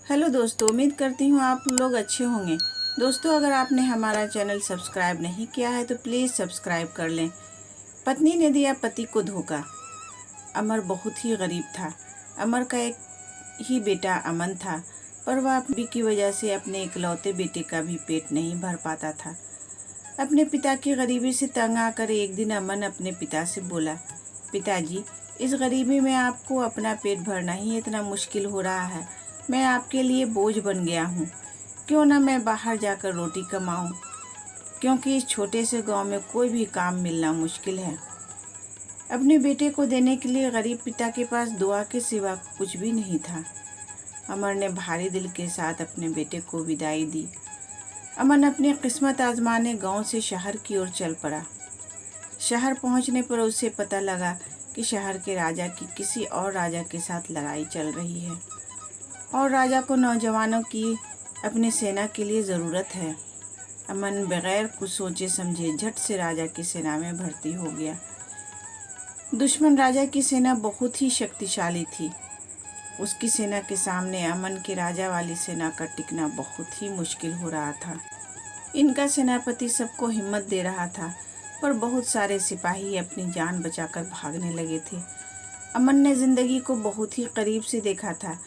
Hello दोस्तों, उम्मीद करती हूँ आप लोग अच्छे होंगे। दोस्तों, अगर आपने हमारा चैनल सब्सक्राइब नहीं किया है तो प्लीज़ सब्सक्राइब कर लें। पत्नी ने दिया पति को धोखा। अमर बहुत ही गरीब था। अमर का एक ही बेटा अमन था, पर वह बीवी की वजह से अपने इकलौते बेटे का भी पेट नहीं भर पाता था। अपने पिता की गरीबी से तंग आकर एक दिन अमन अपने पिता से बोला, पिताजी, इस गरीबी में आपको अपना पेट भरना ही इतना मुश्किल हो रहा है। मैं आपके लिए बोझ बन गया हूँ। क्यों ना मैं बाहर जाकर रोटी कमाऊँ, क्योंकि इस छोटे से गांव में कोई भी काम मिलना मुश्किल है। अपने बेटे को देने के लिए गरीब पिता के पास दुआ के सिवा कुछ भी नहीं था। अमर ने भारी दिल के साथ अपने बेटे को विदाई दी। अमन अपनी किस्मत आजमाने गांव से शहर की ओर चल पड़ा। शहर पहुंचने पर उसे पता लगा कि शहर के राजा की किसी और राजा के साथ लड़ाई चल रही है और राजा को नौजवानों की अपनी सेना के लिए ज़रूरत है। अमन बगैर कुछ सोचे समझे झट से राजा की सेना में भर्ती हो गया। दुश्मन राजा की सेना बहुत ही शक्तिशाली थी। उसकी सेना के सामने अमन के राजा वाली सेना का टिकना बहुत ही मुश्किल हो रहा था। इनका सेनापति सबको हिम्मत दे रहा था, पर बहुत सारे सिपाही अपनी जान बचाकर भागने लगे थे। अमन ने जिंदगी को बहुत ही करीब से देखा था।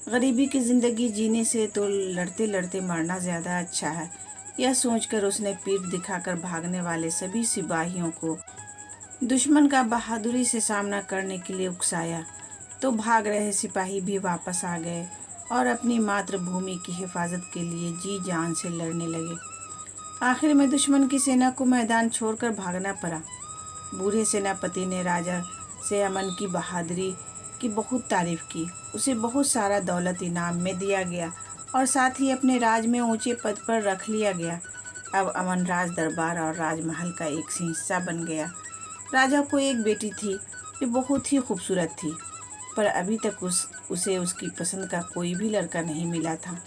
गरीबी की जिंदगी जीने से तो लड़ते लड़ते मरना ज़्यादा अच्छा है। यह सोचकर उसने पीठ दिखाकर भागने वाले सभी सिपाहियों को दुश्मन का बहादुरी से सामना करने के लिए उकसाया। तो भाग रहे सिपाही भी वापस आ गए और अपनी मातृभूमि की हिफाजत के लिए जी जान से लड़ने लगे। आखिर में दुश्मन की सेना को मैदान छोड़कर भागना पड़ा। बूढ़े सेनापति ने राजा से अमन की बहादुरी की बहुत तारीफ की। उसे बहुत सारा दौलत इनाम में दिया गया और साथ ही अपने राज में ऊंचे पद पर रख लिया गया। अब अमन राज दरबार और राजमहल का एक हिस्सा बन गया। राजा को एक बेटी थी जो बहुत ही खूबसूरत थी, पर अभी तक उसे उसकी पसंद का कोई भी लड़का नहीं मिला था,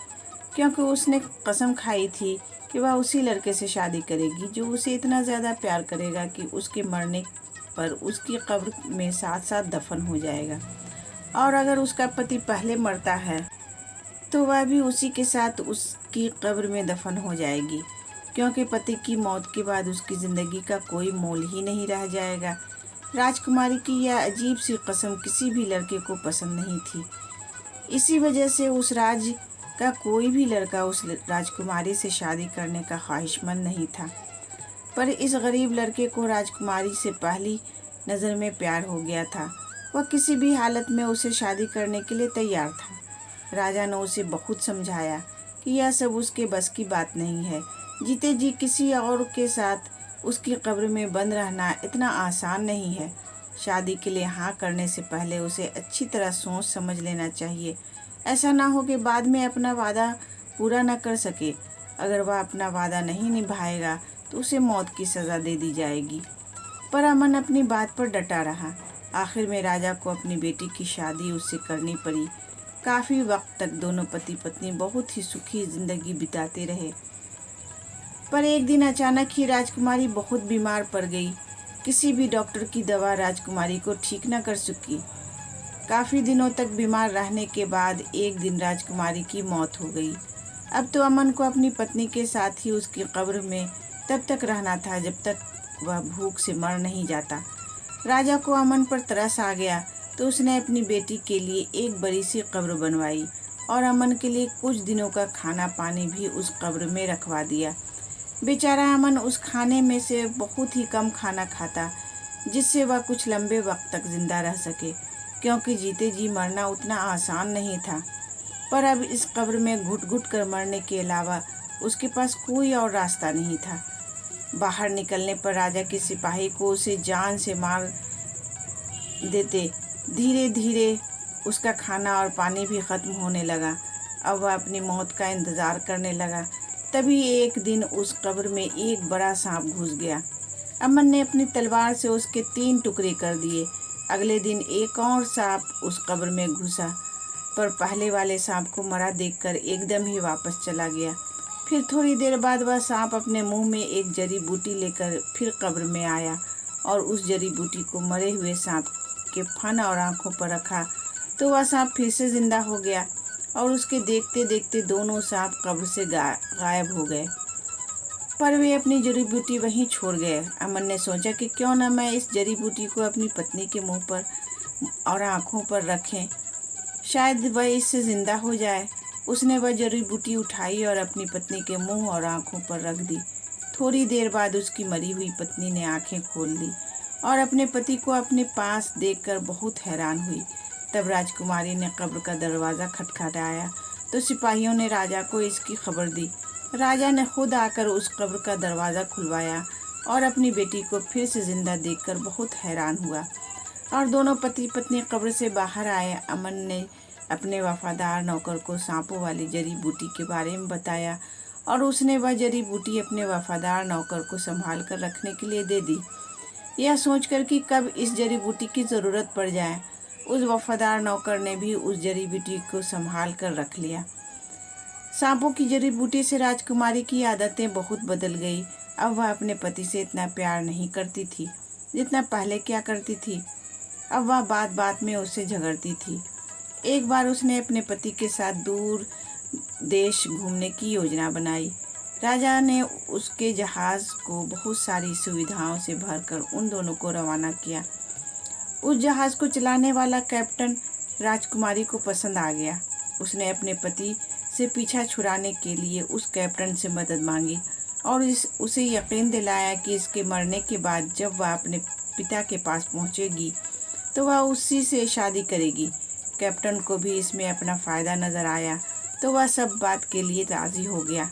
क्योंकि उसने कसम खाई थी कि वह उसी लड़के से शादी करेगी जो उसे इतना ज़्यादा प्यार करेगा कि उसके मरने पर उसकी कब्र में साथ साथ दफन हो जाएगा। और अगर उसका पति पहले मरता है तो वह भी उसी के साथ उसकी कब्र में दफन हो जाएगी, क्योंकि पति की मौत के बाद उसकी ज़िंदगी का कोई मोल ही नहीं रह जाएगा। राजकुमारी की यह अजीब सी कसम किसी भी लड़के को पसंद नहीं थी। इसी वजह से उस राज का कोई भी लड़का उस राजकुमारी से शादी करने का ख्वाहिशमंद नहीं था। पर इस गरीब लड़के को राजकुमारी से पहली नज़र में प्यार हो गया था। वह किसी भी हालत में उसे शादी करने के लिए तैयार था। राजा ने उसे बहुत समझाया कि यह सब उसके बस की बात नहीं है। जीते जी किसी और के साथ उसकी कब्र में बंद रहना इतना आसान नहीं है। शादी के लिए हाँ करने से पहले उसे अच्छी तरह सोच समझ लेना चाहिए। ऐसा ना हो कि बाद में अपना वादा पूरा न कर सके। अगर वह अपना वादा नहीं निभाएगा तो उसे मौत की सज़ा दे दी जाएगी। पर अमन अपनी बात पर डटा रहा। आखिर में राजा को अपनी बेटी की शादी उससे करनी पड़ी। काफ़ी वक्त तक दोनों पति पत्नी बहुत ही सुखी जिंदगी बिताते रहे। पर एक दिन अचानक ही राजकुमारी बहुत बीमार पड़ गई। किसी भी डॉक्टर की दवा राजकुमारी को ठीक न कर सकी। काफ़ी दिनों तक बीमार रहने के बाद एक दिन राजकुमारी की मौत हो गई। अब तो अमन को अपनी पत्नी के साथ ही उसकी कब्र में तब तक रहना था जब तक वह भूख से मर नहीं जाता। राजा को अमन पर तरस आ गया तो उसने अपनी बेटी के लिए एक बड़ी सी कब्र बनवाई और अमन के लिए कुछ दिनों का खाना पानी भी उस कब्र में रखवा दिया। बेचारा अमन उस खाने में से बहुत ही कम खाना खाता, जिससे वह कुछ लंबे वक्त तक जिंदा रह सके, क्योंकि जीते जी मरना उतना आसान नहीं था। पर अब इस कब्र में घुट घुट कर मरने के अलावा उसके पास कोई और रास्ता नहीं था। बाहर निकलने पर राजा के सिपाही को उसे जान से मार देते। धीरे धीरे उसका खाना और पानी भी खत्म होने लगा। अब वह अपनी मौत का इंतज़ार करने लगा। तभी एक दिन उस कब्र में एक बड़ा सांप घुस गया। अमन ने अपनी तलवार से उसके 3 टुकड़े कर दिए। अगले दिन एक और सांप उस कब्र में घुसा, पर पहले वाले सांप को मरा देखकर एकदम ही वापस चला गया। फिर थोड़ी देर बाद वह सांप अपने मुंह में एक जड़ी बूटी लेकर फिर कब्र में आया और उस जड़ी बूटी को मरे हुए सांप के फन और आंखों पर रखा तो वह सांप फिर से जिंदा हो गया। और उसके देखते देखते दोनों सांप कब्र से गायब हो गए। पर वे अपनी जड़ी बूटी वहीं छोड़ गए। अमन ने सोचा कि क्यों न मैं इस जड़ी बूटी को अपनी पत्नी के मुंह पर और आँखों पर रखें, शायद वह इससे जिंदा हो जाए। उसने वह जड़ी बूटी उठाई और अपनी पत्नी के मुंह और आँखों पर रख दी। थोड़ी देर बाद उसकी मरी हुई पत्नी ने आंखें खोल दी और अपने पति को अपने पास देखकर बहुत हैरान हुई। तब राजकुमारी ने कब्र का दरवाज़ा खटखटाया तो सिपाहियों ने राजा को इसकी खबर दी। राजा ने खुद आकर उस कब्र का दरवाज़ा खुलवाया और अपनी बेटी को फिर से जिंदा देखकर बहुत हैरान हुआ। और दोनों पति पत्नी कब्र से बाहर आए। अमन ने अपने वफादार नौकर को सांपों वाली जड़ी बूटी के बारे में बताया और उसने वह जड़ी बूटी अपने वफादार नौकर को संभाल कर रखने के लिए दे दी। यह सोचकर कि कब इस जड़ी बूटी की ज़रूरत पड़ जाए, उस वफादार नौकर ने भी उस जड़ी बूटी को संभाल कर रख लिया। सांपों की जड़ी बूटी से राजकुमारी की आदतें बहुत बदल गई। अब वह अपने पति से इतना प्यार नहीं करती थी जितना पहले किया करती थी। अब वह बात बात में उससे झगड़ती थी। एक बार उसने अपने पति के साथ दूर देश घूमने की योजना बनाई। राजा ने उसके जहाज़ को बहुत सारी सुविधाओं से भरकर उन दोनों को रवाना किया। उस जहाज़ को चलाने वाला कैप्टन राजकुमारी को पसंद आ गया। उसने अपने पति से पीछा छुड़ाने के लिए उस कैप्टन से मदद मांगी और उसे यकीन दिलाया कि इसके मरने के बाद जब वह अपने पिता के पास पहुंचेगी तो वह उसी से शादी करेगी। कैप्टन को भी इसमें अपना फ़ायदा नज़र आया तो वह सब बात के लिए राज़ी हो गया।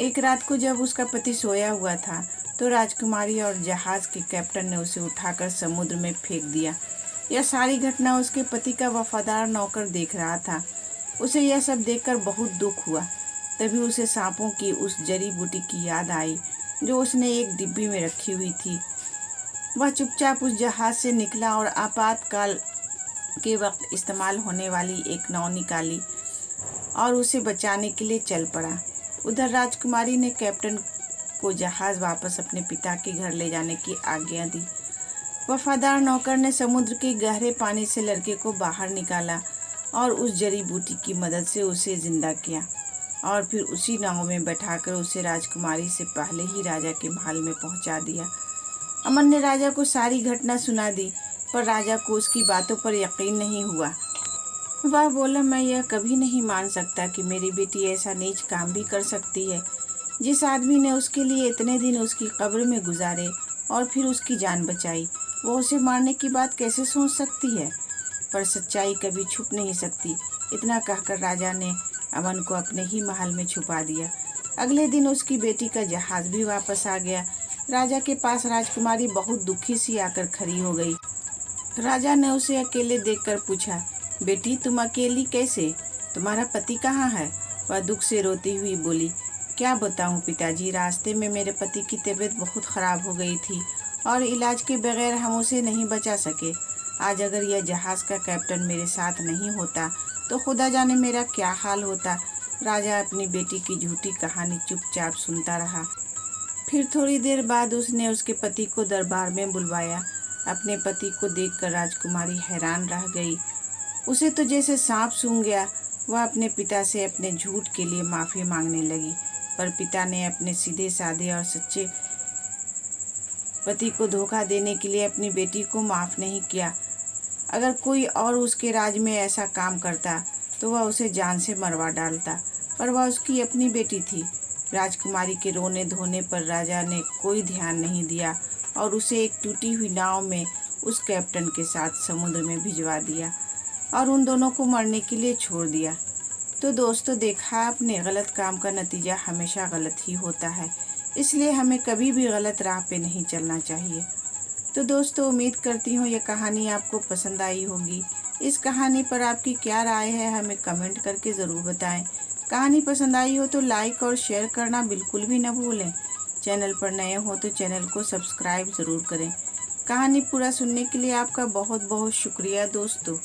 एक रात को जब उसका पति सोया हुआ था तो राजकुमारी और जहाज़ के कैप्टन ने उसे उठाकर समुद्र में फेंक दिया। यह सारी घटना उसके पति का वफादार नौकर देख रहा था। उसे यह सब देखकर बहुत दुख हुआ। तभी उसे सांपों की उस जड़ी बूटी की याद आई जो उसने एक डिब्बी में रखी हुई थी। वह चुपचाप उस जहाज़ से निकला और आपातकाल के वक्त इस्तेमाल होने वाली एक नाव निकाली और उसे बचाने के लिए चल पड़ा। उधर राजकुमारी ने कैप्टन को जहाज़ वापस अपने पिता के घर ले जाने की आज्ञा दी। वफादार नौकर ने समुद्र के गहरे पानी से लड़के को बाहर निकाला और उस जड़ी बूटी की मदद से उसे जिंदा किया और फिर उसी नाव में बैठाकर उसे राजकुमारी से पहले ही राजा के महल में पहुंचा दिया। अमन ने राजा को सारी घटना सुना दी, पर राजा को उसकी बातों पर यकीन नहीं हुआ। वह बोला, मैं यह कभी नहीं मान सकता कि मेरी बेटी ऐसा नीच काम भी कर सकती है। जिस आदमी ने उसके लिए इतने दिन उसकी कब्र में गुजारे और फिर उसकी जान बचाई, वो उसे मारने की बात कैसे सोच सकती है। पर सच्चाई कभी छुप नहीं सकती। इतना कहकर राजा ने अमन को अपने ही महल में छुपा दिया। अगले दिन उसकी बेटी का जहाज़ भी वापस आ गया। राजा के पास राजकुमारी बहुत दुखी सी आकर खड़ी हो गई। राजा ने उसे अकेले देखकर पूछा, बेटी तुम अकेली कैसे? तुम्हारा पति कहाँ है? वह दुख से रोती हुई बोली, क्या बताऊँ पिताजी, रास्ते में मेरे पति की तबीयत बहुत ख़राब हो गई थी और इलाज के बगैर हम उसे नहीं बचा सके। आज अगर यह जहाज़ का कैप्टन मेरे साथ नहीं होता तो खुदा जाने मेरा क्या हाल होता। राजा अपनी बेटी की झूठी कहानी चुपचाप सुनता रहा। फिर थोड़ी देर बाद उसने उसके पति को दरबार में बुलवाया। अपने पति को देखकर राजकुमारी हैरान रह गई। उसे तो जैसे सांप सूंघ गया। वह अपने पिता से अपने झूठ के लिए माफ़ी मांगने लगी, पर पिता ने अपने सीधे साधे और सच्चे पति को धोखा देने के लिए अपनी बेटी को माफ़ नहीं किया। अगर कोई और उसके राज में ऐसा काम करता तो वह उसे जान से मरवा डालता, पर वह उसकी अपनी बेटी थी। राजकुमारी के रोने धोने पर राजा ने कोई ध्यान नहीं दिया और उसे एक टूटी हुई नाव में उस कैप्टन के साथ समुद्र में भिजवा दिया और उन दोनों को मरने के लिए छोड़ दिया। तो दोस्तों, देखा आपने, गलत काम का नतीजा हमेशा गलत ही होता है, इसलिए हमें कभी भी गलत राह पे नहीं चलना चाहिए। तो दोस्तों, उम्मीद करती हूँ ये कहानी आपको पसंद आई होगी। इस कहानी पर आपकी क्या राय है हमें कमेंट करके ज़रूर बताएं। कहानी पसंद आई हो तो लाइक और शेयर करना बिल्कुल भी न भूलें। चैनल पर नए हो तो चैनल को सब्सक्राइब ज़रूर करें। कहानी पूरा सुनने के लिए आपका बहुत बहुत शुक्रिया दोस्तों।